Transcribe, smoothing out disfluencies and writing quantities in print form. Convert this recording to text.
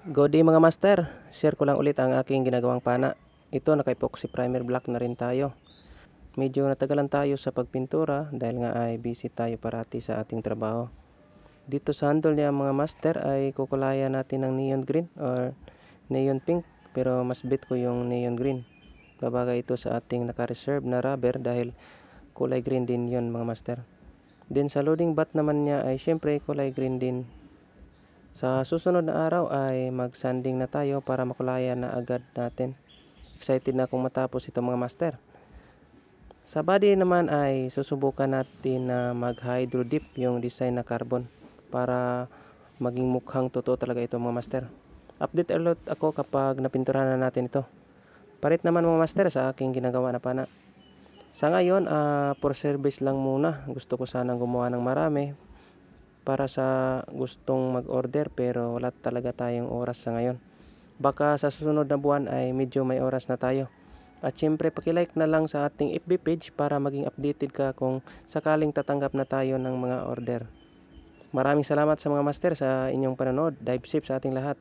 Good day mga master, share ko lang ulit ang aking ginagawang pana. Ito naka-epoxy primer block na rin tayo. Medyo natagalan tayo sa pagpintura dahil nga ay busy tayo parati sa ating trabaho. Dito sa handle niya mga master ay kukulayan natin ng neon green or neon pink, pero mas bet ko yung neon green. Babagay ito sa ating naka-reserve na rubber dahil kulay green din yon mga master. Then sa loading bat naman niya ay syempre kulay green din. Sa susunod na araw ay mag-sanding na tayo para makulayan na agad natin. Excited na akong matapos ito mga master. Sa body naman ay susubukan natin na mag-hydro dip yung design na carbon para maging mukhang totoo talaga ito mga master. Update alert ako kapag napinturahan na natin ito. Parit naman mga master sa aking ginagawa na pana. Sa ngayon, for service lang muna. Gusto ko sanang gumawa ng marami para sa gustong mag-order pero wala talaga tayong oras sa ngayon. Baka sa susunod na buwan ay medyo may oras na tayo. At syempre pakilike na lang sa ating FB page para maging updated ka kung sakaling tatanggap na tayo ng mga order. Maraming salamat sa mga master sa inyong panonood. Dive safe sa ating lahat.